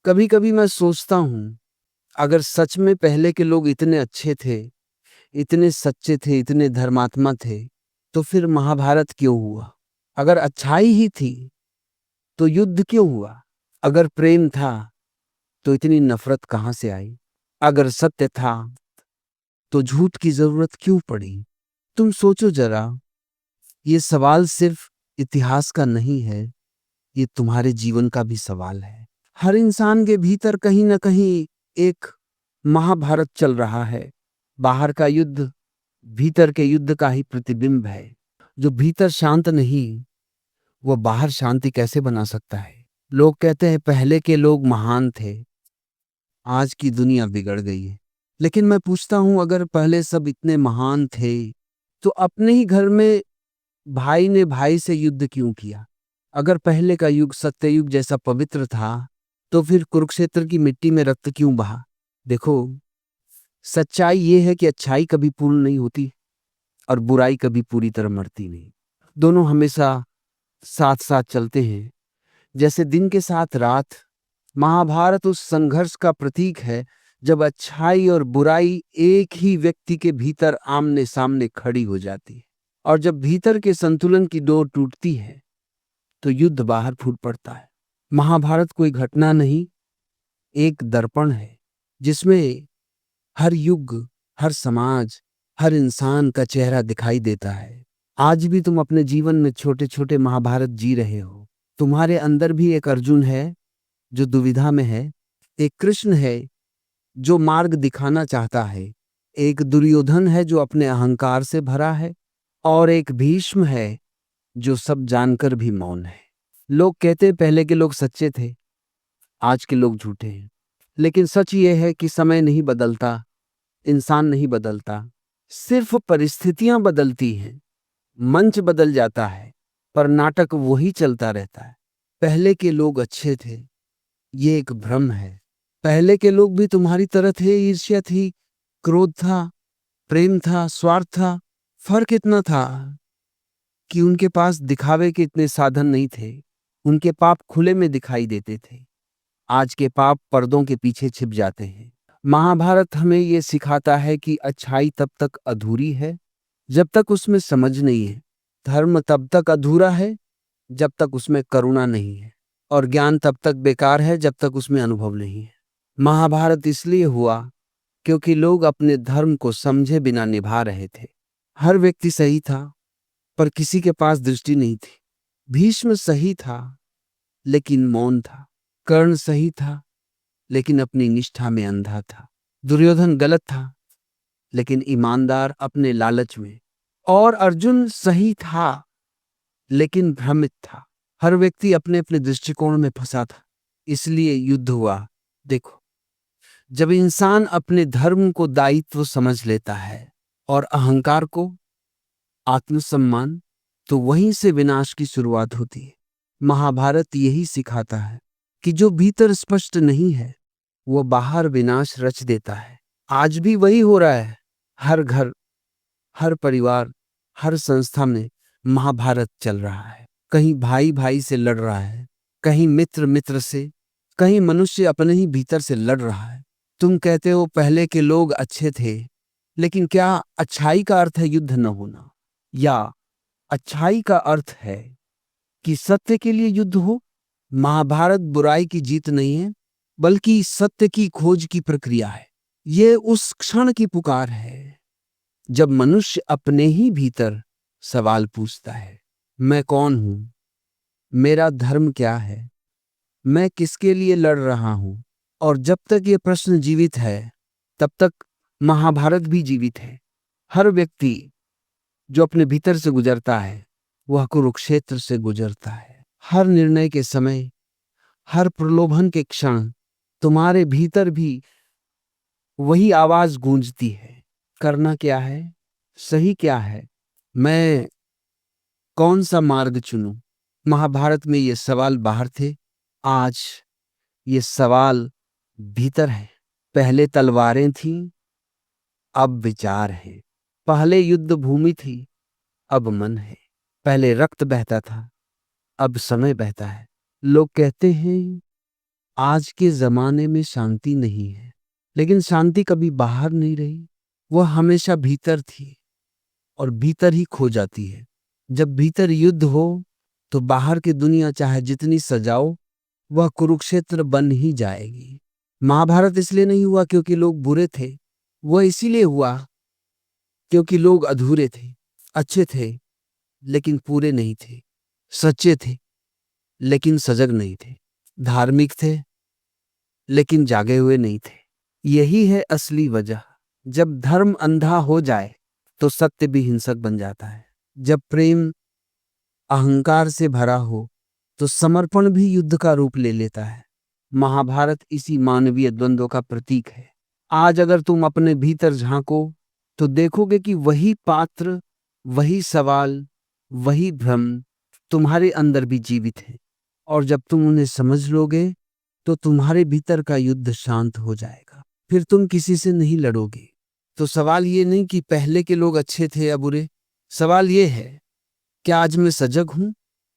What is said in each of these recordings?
कभी कभी मैं सोचता हूँ, अगर सच में पहले के लोग इतने अच्छे थे, इतने सच्चे थे, इतने धर्मात्मा थे, तो फिर महाभारत क्यों हुआ? अगर अच्छाई ही थी तो युद्ध क्यों हुआ? अगर प्रेम था तो इतनी नफरत कहां से आई? अगर सत्य था तो झूठ की जरूरत क्यों पड़ी? तुम सोचो जरा, ये सवाल सिर्फ इतिहास का नहीं है, ये तुम्हारे जीवन का भी सवाल है। हर इंसान के भीतर कहीं ना कहीं एक महाभारत चल रहा है। बाहर का युद्ध भीतर के युद्ध का ही प्रतिबिंब है। जो भीतर शांत नहीं, वो बाहर शांति कैसे बना सकता है? लोग कहते हैं पहले के लोग महान थे, आज की दुनिया बिगड़ गई है। लेकिन मैं पूछता हूं, अगर पहले सब इतने महान थे तो अपने ही घर में भाई ने भाई से युद्ध क्यों किया? अगर पहले का युग सत्ययुग जैसा पवित्र था तो फिर कुरुक्षेत्र की मिट्टी में रक्त क्यों बहा? देखो, सच्चाई ये है कि अच्छाई कभी पूर्ण नहीं होती और बुराई कभी पूरी तरह मरती नहीं। दोनों हमेशा साथ साथ चलते हैं, जैसे दिन के साथ रात। महाभारत उस संघर्ष का प्रतीक है जब अच्छाई और बुराई एक ही व्यक्ति के भीतर आमने सामने खड़ी हो जाती है। और जब भीतर के संतुलन की डोर टूटती है तो युद्ध बाहर फूट पड़ता है। महाभारत कोई घटना नहीं, एक दर्पण है जिसमें हर युग, हर समाज, हर इंसान का चेहरा दिखाई देता है। आज भी तुम अपने जीवन में छोटे छोटे महाभारत जी रहे हो। तुम्हारे अंदर भी एक अर्जुन है जो दुविधा में है, एक कृष्ण है जो मार्ग दिखाना चाहता है, एक दुर्योधन है जो अपने अहंकार से भरा है, और एक भीष्म है जो सब जानकर भी मौन है। लोग कहते हैं पहले के लोग सच्चे थे, आज के लोग झूठे हैं। लेकिन सच ये है कि समय नहीं बदलता, इंसान नहीं बदलता, सिर्फ परिस्थितियां बदलती हैं। मंच बदल जाता है पर नाटक वही चलता रहता है। पहले के लोग अच्छे थे, ये एक भ्रम है। पहले के लोग भी तुम्हारी तरह थे, ईर्ष्या थी, क्रोध था, प्रेम था, स्वार्थ था। फर्क इतना था कि उनके पास दिखावे के इतने साधन नहीं थे। उनके पाप खुले में दिखाई देते थे। आज के पाप पर्दों के पीछे छिप जाते हैं। महाभारत हमें ये सिखाता है कि अच्छाई तब तक अधूरी है जब तक उसमें समझ नहीं है। धर्म तब तक अधूरा है जब तक उसमें करुणा नहीं है। और ज्ञान तब तक बेकार है जब तक उसमें अनुभव नहीं है। महाभारत इसलिए हुआ क्योंकि लोग अपने धर्म को समझे बिना निभा रहे थे। हर व्यक्ति सही था पर किसी के पास दृष्टि नहीं थी। भीष्म सही था लेकिन मौन था। कर्ण सही था लेकिन अपनी निष्ठा में अंधा था। दुर्योधन गलत था लेकिन ईमानदार अपने लालच में। और अर्जुन सही था लेकिन भ्रमित था। हर व्यक्ति अपने अपने दृष्टिकोण में फंसा था, इसलिए युद्ध हुआ। देखो, जब इंसान अपने धर्म को दायित्व समझ लेता है और अहंकार को आत्मसम्मान, तो वहीं से विनाश की शुरुआत होती है। महाभारत यही सिखाता है कि जो भीतर स्पष्ट नहीं है वो बाहर विनाश रच देता है। आज भी वही हो रहा है। हर घर, हर परिवार, हर संस्था में महाभारत चल रहा है। कहीं भाई भाई से लड़ रहा है, कहीं मित्र मित्र से, कहीं मनुष्य अपने ही भीतर से लड़ रहा है। तुम कहते हो पहले के लोग अच्छे थे, लेकिन क्या अच्छाई का अर्थ है युद्ध न होना? या अच्छाई का अर्थ है कि सत्य के लिए युद्ध हो? महाभारत बुराई की जीत नहीं है, बल्कि सत्य की खोज की प्रक्रिया है। ये उस क्षण की पुकार है जब मनुष्य अपने ही भीतर सवाल पूछता है, मैं कौन हूं? मेरा धर्म क्या है? मैं किसके लिए लड़ रहा हूं? और जब तक ये प्रश्न जीवित है तब तक महाभारत भी जीवित है। हर व्यक्ति जो अपने भीतर से गुजरता है वह कुरुक्षेत्र से गुजरता है। हर निर्णय के समय, हर प्रलोभन के क्षण तुम्हारे भीतर भी वही आवाज गूंजती है, करना क्या है, सही क्या है, मैं कौन सा मार्ग चुनूं? महाभारत में ये सवाल बाहर थे, आज ये सवाल भीतर है। पहले तलवारें थीं, अब विचार है। पहले युद्ध भूमि थी, अब मन है। पहले रक्त बहता था, अब समय बहता है। लोग कहते हैं आज के जमाने में शांति नहीं है, लेकिन शांति कभी बाहर नहीं रही, वह हमेशा भीतर थी और भीतर ही खो जाती है। जब भीतर युद्ध हो तो बाहर की दुनिया चाहे जितनी सजाओ, वह कुरुक्षेत्र बन ही जाएगी। महाभारत इसलिए नहीं हुआ क्योंकि लोग बुरे थे, वह इसीलिए हुआ क्योंकि लोग अधूरे थे, अच्छे थे लेकिन पूरे नहीं थे, सच्चे थे लेकिन सजग नहीं थे, धार्मिक थे लेकिन जागे हुए नहीं थे। यही है असली वजह। जब धर्म अंधा हो जाए तो सत्य भी हिंसक बन जाता है। जब प्रेम अहंकार से भरा हो तो समर्पण भी युद्ध का रूप ले लेता है। महाभारत इसी मानवीय द्वंद्व का प्रतीक है। आज अगर तुम अपने भीतर झांको तो देखोगे कि वही पात्र, वही सवाल, वही भ्रम तुम्हारे अंदर भी जीवित है। और जब तुम उन्हें समझ लोगे तो तुम्हारे भीतर का युद्ध शांत हो जाएगा। फिर तुम किसी से नहीं लड़ोगे। तो सवाल ये नहीं कि पहले के लोग अच्छे थे या बुरे, सवाल ये है, क्या आज मैं सजग हूं?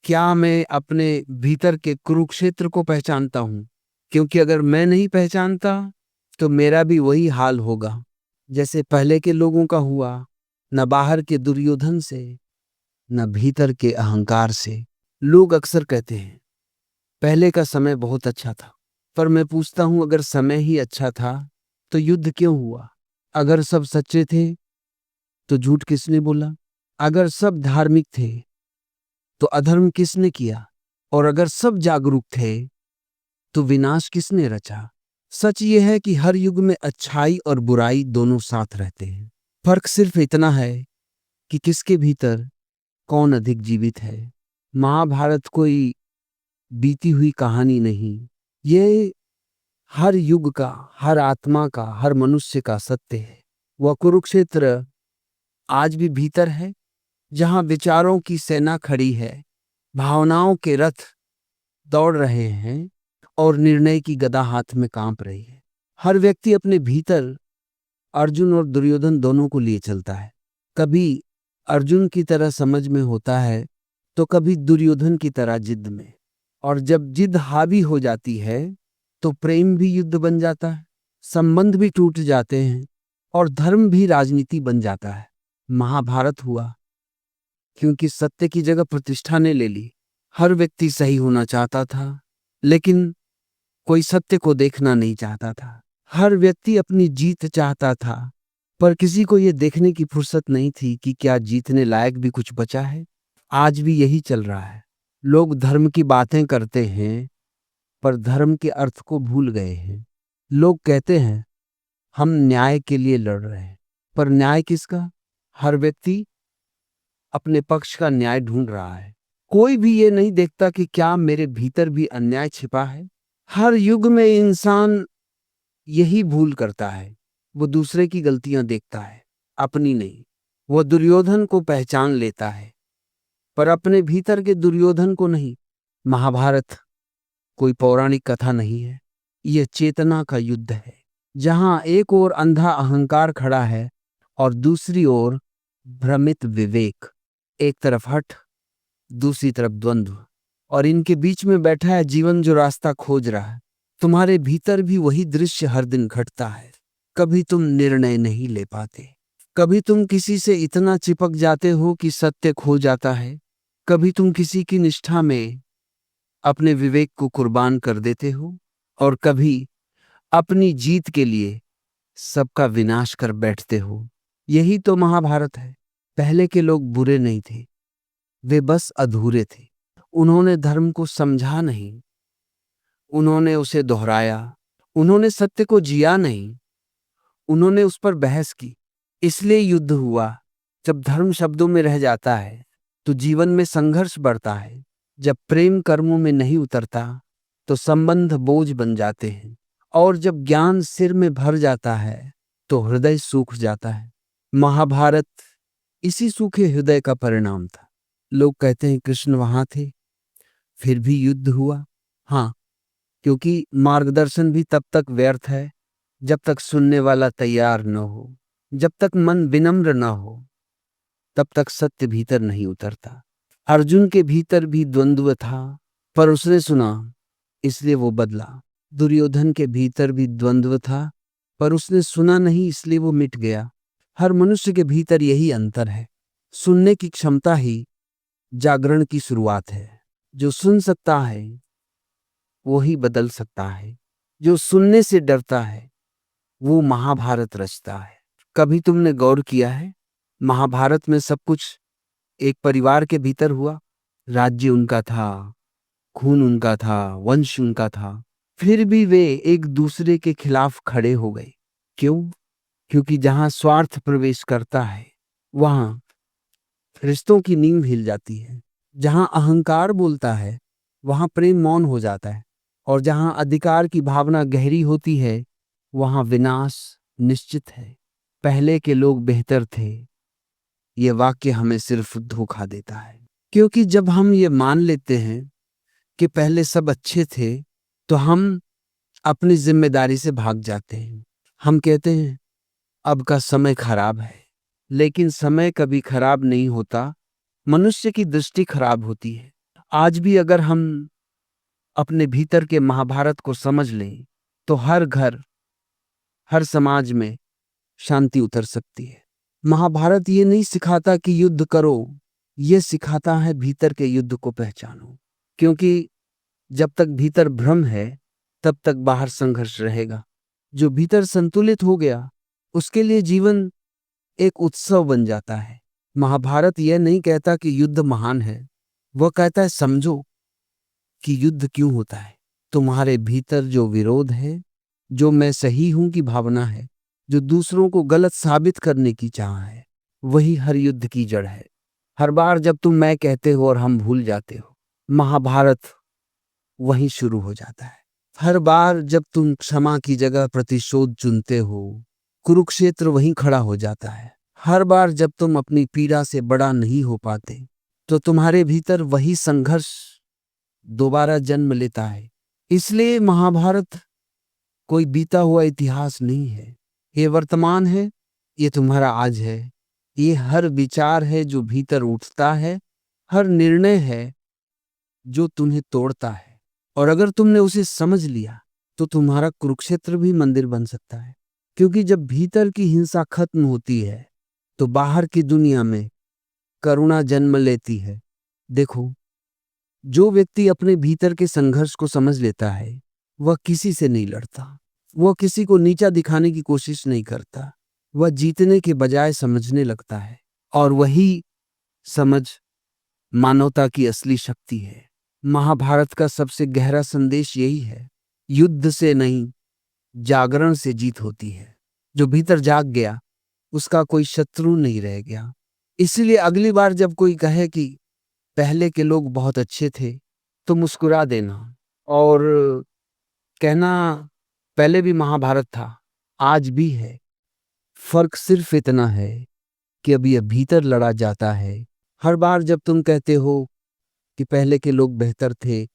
क्या मैं अपने भीतर के कुरुक्षेत्र को पहचानता हूं? क्योंकि अगर मैं नहीं पहचानता तो मेरा भी वही हाल होगा जैसे पहले के लोगों का हुआ, न बाहर के दुर्योधन से, न भीतर के अहंकार से। लोग अक्सर कहते हैं पहले का समय बहुत अच्छा था, पर मैं पूछता हूं अगर समय ही अच्छा था तो युद्ध क्यों हुआ? अगर सब सच्चे थे तो झूठ किसने बोला? अगर सब धार्मिक थे तो अधर्म किसने किया? और अगर सब जागरूक थे तो विनाश किसने रचा? सच ये है कि हर युग में अच्छाई और बुराई दोनों साथ रहते हैं। फर्क सिर्फ इतना है कि किसके भीतर कौन अधिक जीवित है। महाभारत कोई बीती हुई कहानी नहीं, ये हर युग का, हर आत्मा का, हर मनुष्य का सत्य है। वह कुरुक्षेत्र आज भी भीतर है, जहां विचारों की सेना खड़ी है, भावनाओं के रथ दौड़ रहे हैं और निर्णय की गदा हाथ में कांप रही है। हर व्यक्ति अपने भीतर अर्जुन और दुर्योधन दोनों को लिए चलता है। कभी अर्जुन की तरह समझ में होता है तो कभी दुर्योधन की तरह जिद में। और जब जिद हावी हो जाती है तो प्रेम भी युद्ध बन जाता है, संबंध भी टूट जाते हैं और धर्म भी राजनीति बन जाता है। महाभारत हुआ क्योंकि सत्य की जगह प्रतिष्ठा ने ले ली। हर व्यक्ति सही होना चाहता था, लेकिन कोई सत्य को देखना नहीं चाहता था। हर व्यक्ति अपनी जीत चाहता था, पर किसी को यह देखने की फुर्सत नहीं थी कि क्या जीतने लायक भी कुछ बचा है। आज भी यही चल रहा है। लोग धर्म की बातें करते हैं पर धर्म के अर्थ को भूल गए हैं। लोग कहते हैं हम न्याय के लिए लड़ रहे हैं, पर न्याय किसका? हर व्यक्ति अपने पक्ष का न्याय ढूंढ रहा है। कोई भी ये नहीं देखता कि क्या मेरे भीतर भी अन्याय छिपा है। हर युग में इंसान यही भूल करता है, वो दूसरे की गलतियां देखता है, अपनी नहीं। वो दुर्योधन को पहचान लेता है पर अपने भीतर के दुर्योधन को नहीं। महाभारत कोई पौराणिक कथा नहीं है, यह चेतना का युद्ध है, जहां एक ओर अंधा अहंकार खड़ा है और दूसरी ओर भ्रमित विवेक। एक तरफ हठ, दूसरी तरफ द्वंद्व, और इनके बीच में बैठा है जीवन जो रास्ता खोज रहा है। तुम्हारे भीतर भी वही दृश्य हर दिन घटता है। कभी तुम निर्णय नहीं ले पाते, कभी तुम किसी से इतना चिपक जाते हो कि सत्य खो जाता है, कभी तुम किसी की निष्ठा में अपने विवेक को कुर्बान कर देते हो, और कभी अपनी जीत के लिए सबका विनाश कर बैठते हो। यही तो महाभारत है। पहले के लोग बुरे नहीं थे, वे बस अधूरे थे। उन्होंने धर्म को समझा नहीं, उन्होंने उसे दोहराया, उन्होंने सत्य को जिया नहीं, उन्होंने उस पर बहस की। इसलिए युद्ध हुआ। जब धर्म शब्दों में रह जाता है तो जीवन में संघर्ष बढ़ता है। जब प्रेम कर्मों में नहीं उतरता तो संबंध बोझ बन जाते हैं, और जब ज्ञान सिर में भर जाता है तो हृदय सूख जाता है। महाभारत इसी सूखे हृदय का परिणाम था। लोग कहते हैं कृष्ण वहां थे फिर भी युद्ध हुआ। हाँ, क्योंकि मार्गदर्शन भी तब तक व्यर्थ है जब तक सुनने वाला तैयार न हो। जब तक मन विनम्र न हो तब तक सत्य भीतर नहीं उतरता। अर्जुन के भीतर भी द्वंद्व था, पर उसने सुना इसलिए वो बदला। दुर्योधन के भीतर भी द्वंद्व था, पर उसने सुना नहीं इसलिए वो मिट गया। हर मनुष्य के भीतर यही अंतर है। सुनने की क्षमता ही जागरण की शुरुआत है। जो सुन सकता है वो ही बदल सकता है। जो सुनने से डरता है वो महाभारत रचता है। कभी तुमने गौर किया है, महाभारत में सब कुछ एक परिवार के भीतर हुआ। राज्य उनका था, खून उनका था, वंश उनका था, फिर भी वे एक दूसरे के खिलाफ खड़े हो गए। क्यों? क्योंकि जहां स्वार्थ प्रवेश करता है वहां रिश्तों की नींव हिल जाती है। जहां अहंकार बोलता है वहां प्रेम मौन हो जाता है, और जहां अधिकार की भावना गहरी होती है वहां विनाश निश्चित है। पहले के लोग बेहतर थे, ये वाक्य हमें सिर्फ धोखा देता है। क्योंकि जब हम ये मान लेते हैं कि पहले सब अच्छे थे, तो हम अपनी जिम्मेदारी से भाग जाते हैं। हम कहते हैं अब का समय खराब है, लेकिन समय कभी खराब नहीं होता, मनुष्य की दृष्टि खराब होती है। आज भी अगर हम अपने भीतर के महाभारत को समझ लें तो हर घर, हर समाज में शांति उतर सकती है। महाभारत ये नहीं सिखाता कि युद्ध करो, ये सिखाता है भीतर के युद्ध को पहचानो। क्योंकि जब तक भीतर भ्रम है तब तक बाहर संघर्ष रहेगा। जो भीतर संतुलित हो गया उसके लिए जीवन एक उत्सव बन जाता है। महाभारत यह नहीं कहता कि युद्ध महान है, वह कहता है समझो कि युद्ध क्यों होता है। तुम्हारे भीतर जो विरोध है, जो मैं सही हूं की भावना है, जो दूसरों को गलत साबित करने की चाह है, वही हर युद्ध की जड़ है। हर बार जब तुम मैं कहते हो और हम भूल जाते हो, महाभारत वहीं शुरू हो जाता है। हर बार जब तुम क्षमा की जगह प्रतिशोध चुनते हो, कुरुक्षेत्र वहीं खड़ा हो जाता है। हर बार जब तुम अपनी पीड़ा से बड़ा नहीं हो पाते, तो तुम्हारे भीतर वही संघर्ष दोबारा जन्म लेता है। इसलिए महाभारत कोई बीता हुआ इतिहास नहीं है, ये वर्तमान है, ये तुम्हारा आज है। ये हर विचार है जो भीतर उठता है, हर निर्णय है जो तुम्हें तोड़ता है। और अगर तुमने उसे समझ लिया तो तुम्हारा कुरुक्षेत्र भी मंदिर बन सकता है। क्योंकि जब भीतर की हिंसा खत्म होती है तो बाहर की दुनिया में करुणा जन्म लेती है। देखो, जो व्यक्ति अपने भीतर के संघर्ष को समझ लेता है वह किसी से नहीं लड़ता, वह किसी को नीचा दिखाने की कोशिश नहीं करता, वह जीतने के बजाय समझने लगता है। और वही समझ मानवता की असली शक्ति है। महाभारत का सबसे गहरा संदेश यही है, युद्ध से नहीं, जागरण से जीत होती है। जो भीतर जाग गया उसका कोई शत्रु नहीं रह गया। इसलिए अगली बार जब कोई कहे कि पहले के लोग बहुत अच्छे थे, तो मुस्कुरा देना और कहना पहले भी महाभारत था, आज भी है। फर्क सिर्फ इतना है कि अभी यह भीतर लड़ा जाता है। हर बार जब तुम कहते हो कि पहले के लोग बेहतर थे,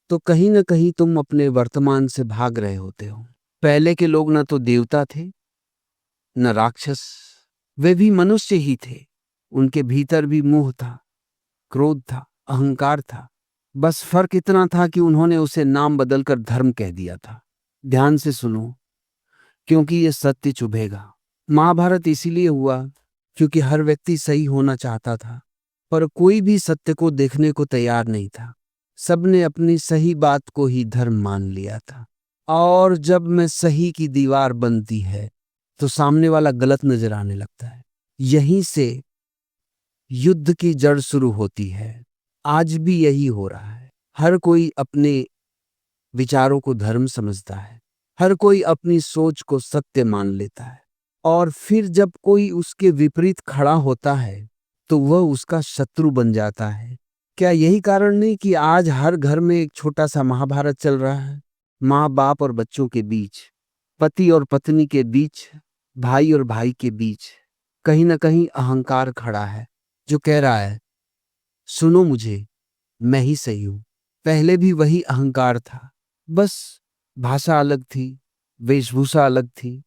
तो कहीं ना कहीं तुम अपने वर्तमान से भाग रहे होते हो। पहले के लोग न तो देवता थे न राक्षस, वे भी मनुष्य ही थे। उनके भीतर भी मोह था, क्रोध था, अहंकार था। बस फर्क इतना था कि उन्होंने उसे नाम बदलकर धर्म कह दिया था। ध्यान से सुनो, क्योंकि ये सत्य चुभेगा। महाभारत इसीलिए हुआ क्योंकि हर व्यक्ति सही होना चाहता था, पर कोई भी सत्य को देखने को तैयार नहीं था। सबने अपनी सही बात को ही धर्म मान लिया था। और जब मैं सही की दीवार बनती है तो सामने वाला गलत नजर आने लगता है। यहीं से युद्ध की जड़ शुरू होती है। आज भी यही हो रहा है। हर कोई अपने विचारों को धर्म समझता है, हर कोई अपनी सोच को सत्य मान लेता है, और फिर जब कोई उसके विपरीत खड़ा होता है तो वह उसका शत्रु बन जाता है। क्या यही कारण नहीं कि आज हर घर में एक छोटा सा महाभारत चल रहा है? माँ बाप और बच्चों के बीच, पति और पत्नी के बीच, भाई और भाई के बीच कहीं ना कहीं अहंकार खड़ा है जो कह रहा है सुनो मुझे, मैं ही सही हूं। पहले भी वही अहंकार था, बस भाषा अलग थी, वेशभूषा अलग थी,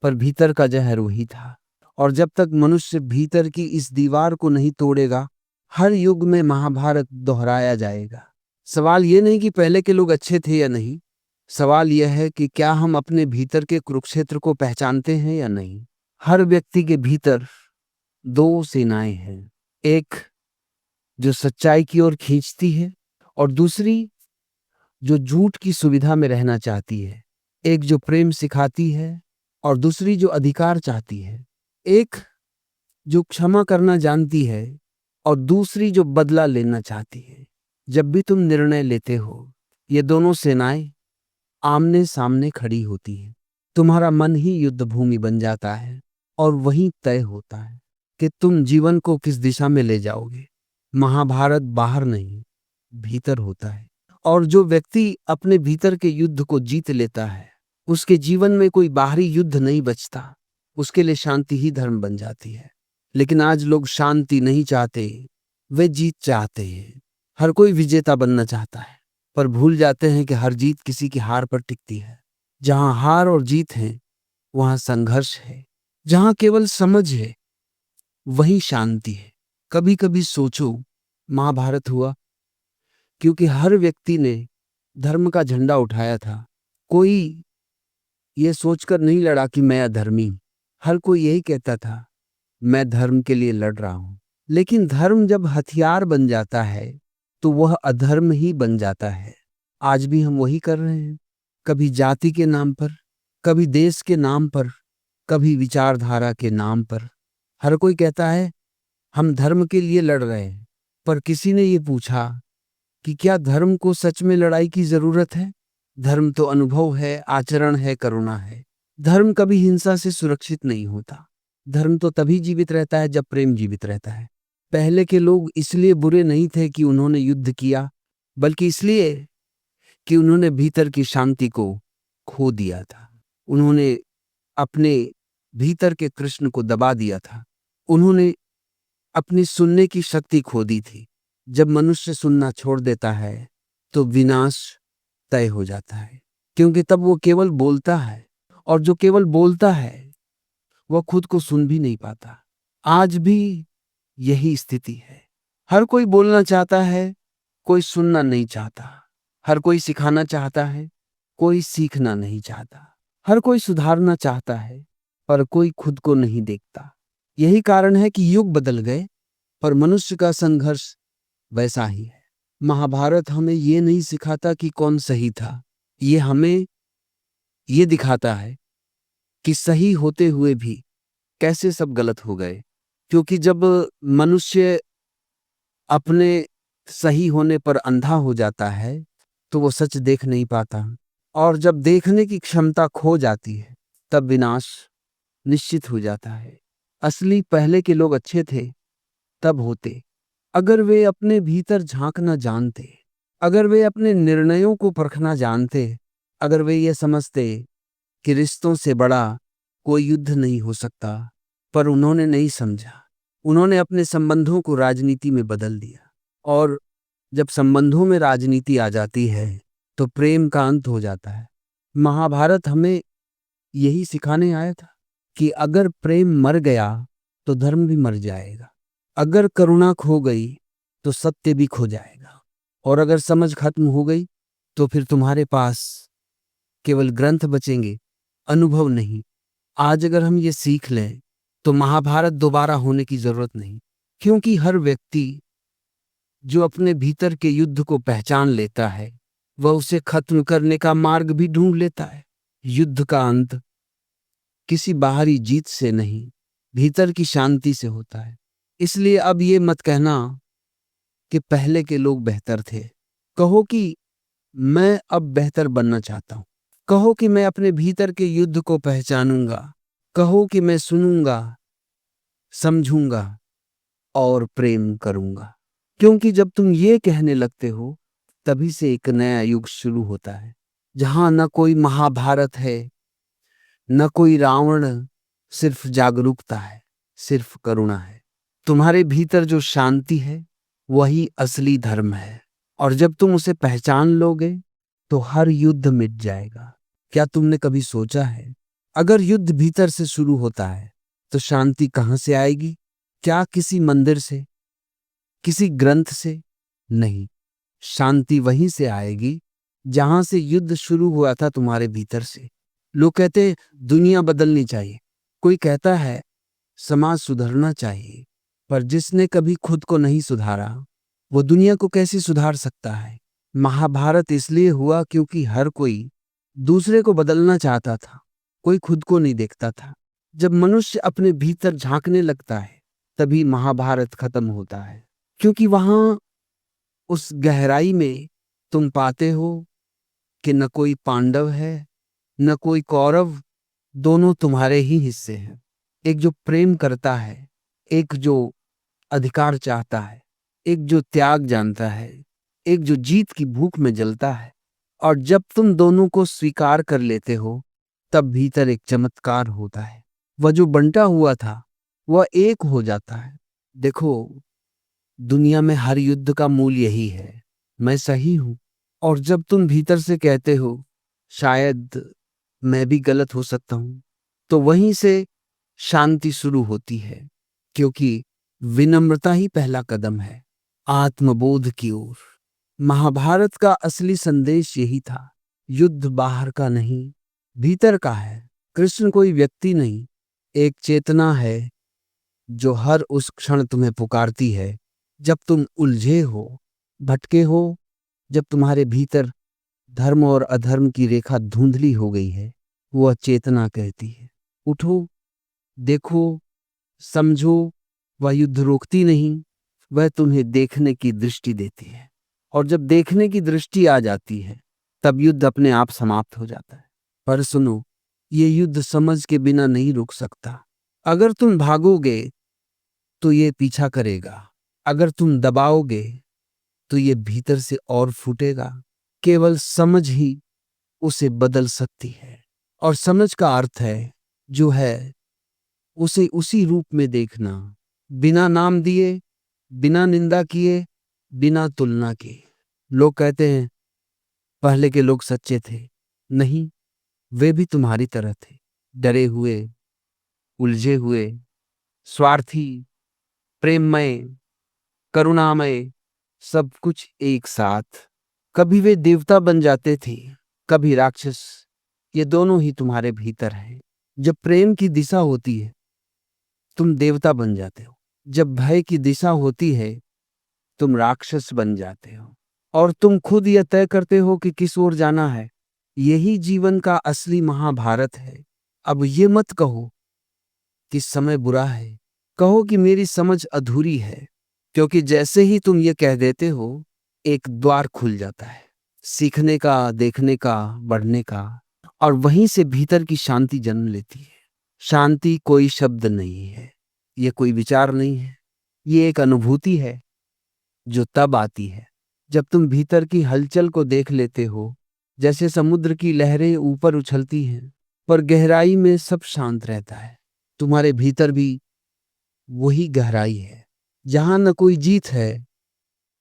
पर भीतर का जहर वही था। और जब तक मनुष्य भीतर की इस दीवार को नहीं तोड़ेगा, हर युग में महाभारत दोहराया जाएगा। सवाल ये नहीं कि पहले के लोग अच्छे थे या नहीं, सवाल यह है कि क्या हम अपने भीतर के कुरुक्षेत्र को पहचानते हैं या नहीं। हर व्यक्ति के भीतर दो सेनाएं हैं, एक जो सच्चाई की ओर खींचती है और दूसरी जो झूठ की सुविधा में रहना चाहती है। एक जो प्रेम सिखाती है और दूसरी जो अधिकार चाहती है। एक जो क्षमा करना जानती है और दूसरी जो बदला लेना चाहती है। जब भी तुम निर्णय लेते हो, ये दोनों सेनाएं आमने सामने खड़ी होती हैं। तुम्हारा मन ही युद्ध भूमि बन जाता है और वहीं तय होता है कि तुम जीवन को किस दिशा में ले जाओगे। महाभारत बाहर नहीं, भीतर होता है। और जो व्यक्ति अपने भीतर के युद्ध को जीत लेता है, उसके जीवन में कोई बाहरी युद्ध नहीं बचता। उसके लिए शांति ही धर्म बन जाती है। लेकिन आज लोग शांति नहीं चाहते, वे जीत चाहते हैं। हर कोई विजेता बनना चाहता है, पर भूल जाते हैं कि हर जीत किसी की हार पर टिकती है। जहां हार और जीत है, वहां संघर्ष है। जहां केवल समझ है, वहीं शांति है। कभी कभी सोचो, महाभारत हुआ क्योंकि हर व्यक्ति ने धर्म का झंडा उठाया था। कोई ये सोचकर नहीं लड़ा कि मैं अधर्मी। हर कोई यही कहता था, मैं धर्म के लिए लड़ रहा हूं। लेकिन धर्म जब हथियार बन जाता है, तो वह अधर्म ही बन जाता है। आज भी हम वही कर रहे हैं, कभी जाति के नाम पर, कभी देश के नाम पर, कभी विचारधारा के नाम पर। हर कोई कहता है हम धर्म के लिए लड़ रहे हैं, पर किसी ने ये पूछा कि क्या धर्म को सच में लड़ाई की जरूरत है। धर्म तो अनुभव है, आचरण है, करुणा है। धर्म कभी हिंसा से सुरक्षित नहीं होता। धर्म तो तभी जीवित रहता है जब प्रेम जीवित रहता है। पहले के लोग इसलिए बुरे नहीं थे कि उन्होंने युद्ध किया, बल्कि इसलिए कि उन्होंने भीतर की शांति को खो दिया था। उन्होंने अपने भीतर के कृष्ण को दबा दिया था। उन्होंने अपनी सुनने की शक्ति खो दी थी। जब मनुष्य सुनना छोड़ देता है, तो विनाश तय हो जाता है, क्योंकि तब वो केवल बोलता है, और जो केवल बोलता है वह खुद को सुन भी नहीं पाता। आज भी यही स्थिति है। हर कोई बोलना चाहता है, कोई सुनना नहीं चाहता। हर कोई सिखाना चाहता है, कोई सीखना नहीं चाहता। हर कोई सुधारना चाहता है, पर कोई खुद को नहीं देखता। यही कारण है कि युग बदल गए, पर मनुष्य का संघर्ष वैसा ही है। महाभारत हमें ये नहीं सिखाता कि कौन सही था, ये हमें ये दिखाता है कि सही होते हुए भी कैसे सब गलत हो गए। क्योंकि जब मनुष्य अपने सही होने पर अंधा हो जाता है, तो वो सच देख नहीं पाता, और जब देखने की क्षमता खो जाती है, तब विनाश निश्चित हो जाता है। असली पहले के लोग अच्छे थे तब होते, अगर वे अपने भीतर झांकना जानते, अगर वे अपने निर्णयों को परखना जानते, अगर वे ये समझते कि रिश्तों से बड़ा कोई युद्ध नहीं हो सकता। पर उन्होंने नहीं समझा। उन्होंने अपने संबंधों को राजनीति में बदल दिया, और जब संबंधों में राजनीति आ जाती है, तो प्रेम का अंत हो जाता है। महाभारत हमें यही सिखाने आया था कि अगर प्रेम मर गया तो धर्म भी मर जाएगा। अगर करुणा खो गई तो सत्य भी खो जाएगा, और अगर समझ खत्म हो गई तो फिर तुम्हारे पास केवल ग्रंथ बचेंगे, अनुभव नहीं। आज अगर हम ये सीख लें, तो महाभारत दोबारा होने की जरूरत नहीं। क्योंकि हर व्यक्ति जो अपने भीतर के युद्ध को पहचान लेता है, वह उसे खत्म करने का मार्ग भी ढूंढ लेता है। युद्ध का अंत किसी बाहरी जीत से नहीं, भीतर की शांति से होता है। इसलिए अब ये मत कहना कि पहले के लोग बेहतर थे। कहो कि मैं अब बेहतर बनना चाहता हूं। कहो कि मैं अपने भीतर के युद्ध को पहचानूंगा। कहो कि मैं सुनूंगा, समझूंगा और प्रेम करूंगा। क्योंकि जब तुम ये कहने लगते हो, तभी से एक नया युग शुरू होता है, जहां न कोई महाभारत है, न कोई रावण, सिर्फ जागरूकता है, सिर्फ करुणा है। तुम्हारे भीतर जो शांति है, वही असली धर्म है, और जब तुम उसे पहचान लोगे, तो हर युद्ध मिट जाएगा। क्या तुमने कभी सोचा है, अगर युद्ध भीतर से शुरू होता है, तो शांति कहां से आएगी? क्या किसी मंदिर से, किसी ग्रंथ से? नहीं, शांति वहीं से आएगी जहां से युद्ध शुरू हुआ था तुम्हारे भीतर से। लोग कहते हैं दुनिया बदलनी चाहिए, कोई कहता है समाज सुधरना चाहिए, पर जिसने कभी खुद को नहीं सुधारा वो दुनिया को कैसे सुधार सकता है। महाभारत इसलिए हुआ क्योंकि हर कोई दूसरे को बदलना चाहता था, कोई खुद को नहीं देखता था। जब मनुष्य अपने भीतर झांकने लगता है तभी महाभारत खत्म होता है, क्योंकि वहां उस गहराई में तुम पाते हो कि न कोई पांडव है न कोई कौरव, दोनों तुम्हारे ही हिस्से हैं। एक जो प्रेम करता है, एक जो अधिकार चाहता है, एक जो त्याग जानता है, एक जो जीत की भूख में जलता है। और जब तुम दोनों को स्वीकार कर लेते हो तब भीतर एक चमत्कार होता है। वह जो बंटा हुआ था वह एक हो जाता है। देखो, दुनिया में हर युद्ध का मूल यही है, मैं सही हूं। और जब तुम भीतर से कहते हो शायद मैं भी गलत हो सकता हूं, तो वहीं से शांति शुरू होती है, क्योंकि विनम्रता ही पहला कदम है आत्मबोध की ओर। महाभारत का असली संदेश यही था, युद्ध बाहर का नहीं, भीतर का है। कृष्ण कोई व्यक्ति नहीं, एक चेतना है जो हर उस क्षण तुम्हें पुकारती है जब तुम उलझे हो, भटके हो, जब तुम्हारे भीतर धर्म और अधर्म की रेखा धुंधली हो गई है। वह चेतना कहती है उठो, देखो, समझो। वह युद्ध रोकती नहीं, वह तुम्हें देखने की दृष्टि देती है। और जब देखने की दृष्टि आ जाती है तब युद्ध अपने आप समाप्त हो जाता है। पर सुनो, ये युद्ध समझ के बिना नहीं रुक सकता। अगर तुम भागोगे तो ये पीछा करेगा, अगर तुम दबाओगे तो ये भीतर से और फूटेगा। केवल समझ ही उसे बदल सकती है। और समझ का अर्थ है जो है उसे उसी रूप में देखना, बिना नाम दिए, बिना निंदा किए, बिना तुलना के। लोग कहते हैं पहले के लोग सच्चे थे। नहीं, वे भी तुम्हारी तरह थे, डरे हुए, उलझे हुए, स्वार्थी, प्रेममय, करुणामय, सब कुछ एक साथ। कभी वे देवता बन जाते थे, कभी राक्षस। ये दोनों ही तुम्हारे भीतर हैं। जब प्रेम की दिशा होती है तुम देवता बन जाते हो, जब भय की दिशा होती है तुम राक्षस बन जाते हो। और तुम खुद यह तय करते हो कि किस ओर जाना है। यही जीवन का असली महाभारत है। अब ये मत कहो कि समय बुरा है, कहो कि मेरी समझ अधूरी है, क्योंकि जैसे ही तुम ये कह देते हो एक द्वार खुल जाता है, सीखने का, देखने का, बढ़ने का। और वहीं से भीतर की शांति जन्म लेती है। शांति कोई शब्द नहीं है, ये कोई विचार नहीं है, ये एक अनुभूति है जो तब आती है जब तुम भीतर की हलचल को देख लेते हो। जैसे समुद्र की लहरें ऊपर उछलती हैं पर गहराई में सब शांत रहता है। तुम्हारे भीतर भी वही गहराई है, जहां न कोई जीत है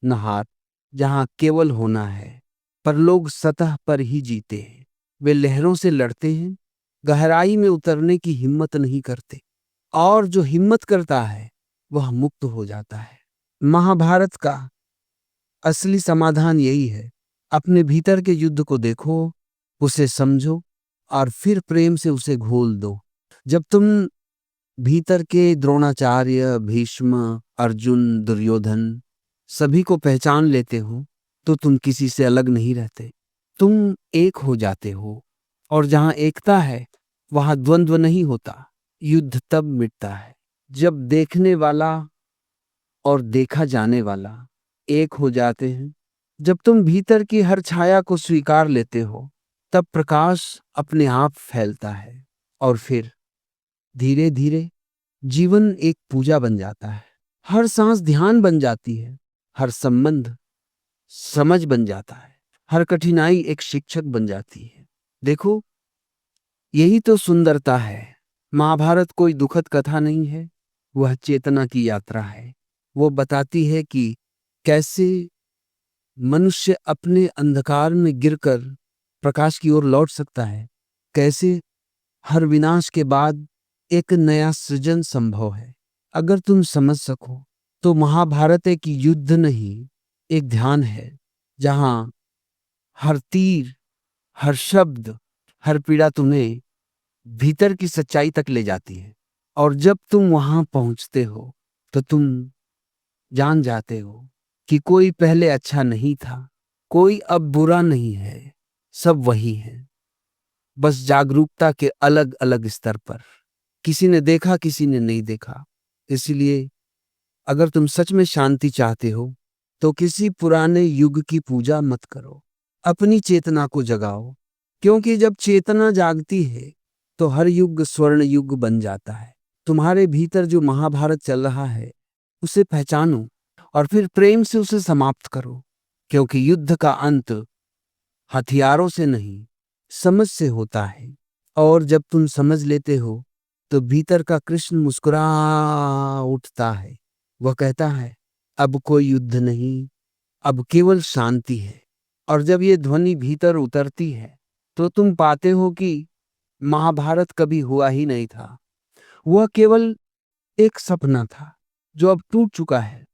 न हार, जहां केवल होना है। पर लोग सतह पर ही जीते हैं, वे लहरों से लड़ते हैं, गहराई में उतरने की हिम्मत नहीं करते। और जो हिम्मत करता है वह मुक्त हो जाता है। महाभारत का असली समाधान यही है, अपने भीतर के युद्ध को देखो, उसे समझो और फिर प्रेम से उसे घोल दो। जब तुम भीतर के द्रोणाचार्य, भीष्म, अर्जुन, दुर्योधन सभी को पहचान लेते हो तो तुम किसी से अलग नहीं रहते, तुम एक हो जाते हो। और जहां एकता है वहां द्वंद्व नहीं होता। युद्ध तब मिटता है जब देखने वाला और देखा जाने वाला एक हो जाते हैं। जब तुम भीतर की हर छाया को स्वीकार लेते हो तब प्रकाश अपने आप फैलता है। और फिर धीरे धीरे जीवन एक पूजा बन जाता है। हर सांस ध्यान बन जाती है, हर संबंध समझ बन जाता है, हर कठिनाई एक शिक्षक बन जाती है। देखो, यही तो सुंदरता है। महाभारत कोई दुखद कथा नहीं है, वह चेतना की यात्रा है। वो बताती है कि कैसे मनुष्य अपने अंधकार में गिरकर प्रकाश की ओर लौट सकता है, कैसे हर विनाश के बाद एक नया सृजन संभव है। अगर तुम समझ सको तो महाभारत एक युद्ध नहीं, एक ध्यान है, जहां हर तीर, हर शब्द, हर पीड़ा तुम्हें भीतर की सच्चाई तक ले जाती है। और जब तुम वहां पहुंचते हो तो तुम जान जाते हो कि कोई पहले अच्छा नहीं था, कोई अब बुरा नहीं है, सब वही है, बस जागरूकता के अलग अलग स्तर पर। किसी ने देखा, किसी ने नहीं देखा। इसलिए अगर तुम सच में शांति चाहते हो तो किसी पुराने युग की पूजा मत करो, अपनी चेतना को जगाओ। क्योंकि जब चेतना जागती है तो हर युग स्वर्ण युग बन जाता है। तुम्हारे भीतर जो महाभारत चल रहा है उसे पहचानो और फिर प्रेम से उसे समाप्त करो। क्योंकि युद्ध का अंत हथियारों से नहीं, समझ से होता है। और जब तुम समझ लेते हो तो भीतर का कृष्ण मुस्कुरा उठता है। वह कहता है, अब कोई युद्ध नहीं, अब केवल शांति है। और जब ये ध्वनि भीतर उतरती है तो तुम पाते हो कि महाभारत कभी हुआ ही नहीं था। वह केवल एक सपना था जो अब टूट चुका है।